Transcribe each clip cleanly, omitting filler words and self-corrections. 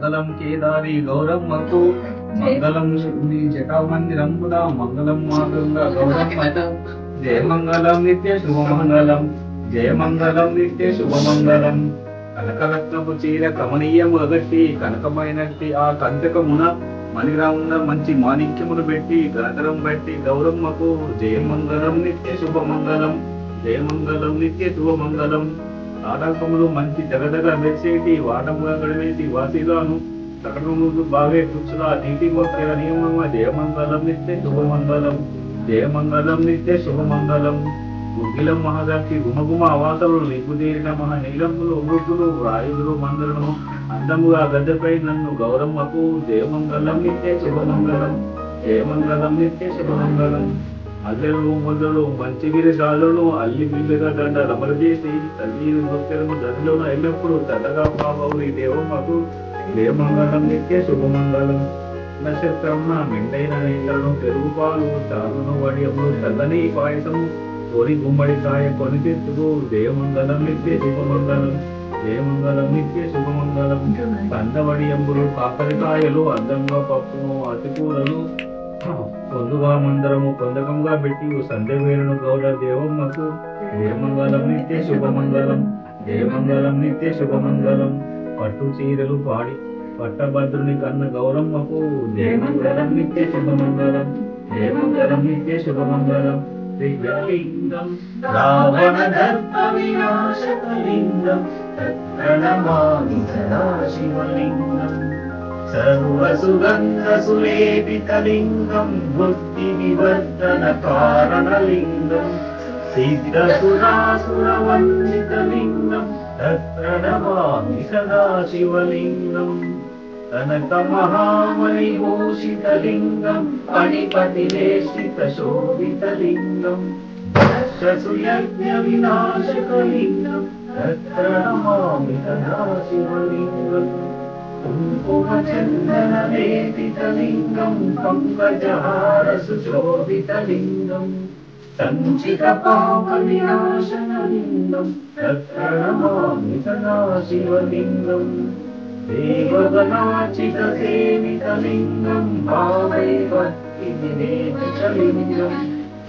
మంగళం కేదారి గౌరమ్మకు మంగళం శ్రీ జటామందిరంబుల మంగళం మాగంగా గౌరమ్మకు జయమంగళం నిత్య శుభమంగళం జయమంగళం నిత్య శుభమంగళం కనకరత్నపు చీర కమనీయము గట్టి కనకమైనట్టి ఆ కంటకమున మణిరామున మంచి మాణిక్యమును పెట్టి గణతరం బట్టి గౌరమ్మకు జయమంగళం నిత్య శుభమంగళం జయమంగళం నిత్య శుభమంగళం నాటకములు మంచి జగదగ మెరిసేటి వాటముగా గడివేసి వాసిగాను సకటములు బాగే కూర్చులా నీటి మొక్కల నియమమ జయమంగళం నిత్య శుభమంగళం జయమంగళం నిత్య శుభమంగళం గుగ్గిలం మహాదాక్షి గుమగుమ అవాతలు నిప్పుదేరిన మహానీలములు ఉరుకులు రాయులు మందలను అందముగా గద్దెపై నన్ను గౌరమ్మకు జయమంగళం నిత్య శుభమంగళం జయమంగళం నిత్య శుభమంగళం అల్లెలు మొదలు మంచిగిరి గాలును అల్లి బిల్లుగా దండ రమలు చేసి తల్లి నృత్యము దరిలోను ఎల్లప్పుడు తడగా బాబు దేవమ్మకు జయమంగళం నిత్య శుభమంగళం నక్షత్రమున మెండైన నేతలను పెరుగు పాలు చారును వడియములు చల్లని పాయసము కోరి గుమ్మడికాయ కొని తెచ్చుకు జయమంగళం నిత్య శుభమంగళం జయమంగళం నిత్య శుభమంగళం కందవడియంబులు కాకరకాయలు అందంగా పప్పును అతికూరలు పొందుగా మందరము పొందకంగా పెట్టి సంధ్య వేలును గౌడ దేవమ్మకు జయమంగళం నిత్య శుభమంగళం జయమంగళం నిత్య శుభమంగళం పట్టు చీరలు పాడి పట్టభద్రుని కన్న గౌరమ్మకు జయమంగళం నిత్య శుభమంగళం జయమంగళం నిత్య శుభమంగళం లింగం రావణ దర్ప వినాశకలింగం తత్ప్రణమామి సదాశివలింగం సర్వసుగంధ సులేపితలింగం బుద్ధి వివర్ధన కారణలింగం సిద్ధసురాసురవందితలింగం తత్ప్రణమామి సదాశివలింగం కనక మహామణిభూషితలింగం పణిపతిలేషిత శోభితలింగం దశసుయజ్ఞ వినాశకలింగం తత్ప్రణమామి సదాశివలింగం కుంకుమచందన లేపితలింగం పంకజహార సుశోభితలింగం సంచిత పాప వినాశనలింగం తత్ప్రణమామి సదాశివలింగం దేవగణాచిత సేవితలింగం భావై భక్తి నివేదితలింగం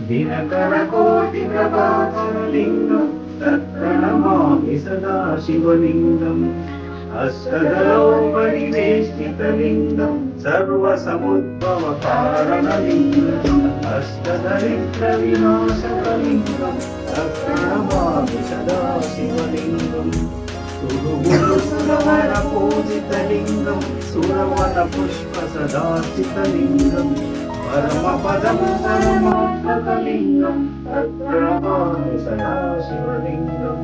దినకర కోటి ప్రభాకరలింగం తత్ప్రణమామి సదాశివలింగం అష్టదలోపరివేష్టితలింగం సర్వసముద్భవ కారణలింగం అష్టదరిద్ర వినాశకలింగం తత్ప్రణమామి సదాశివలింగం సురుగులు సురవర పూజితలింగం సురవన పుష్ప సదాచితలింగం పరమ పదం పరమాత్మకలింగం తత్ప్రణమామి సదాశివలింగం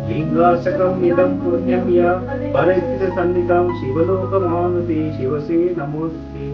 లింగాశకం ఇదం పుణ్యం యా పరిస్థిత సంధికం శివలోకమానుతి శివసే నమోస్తుతే.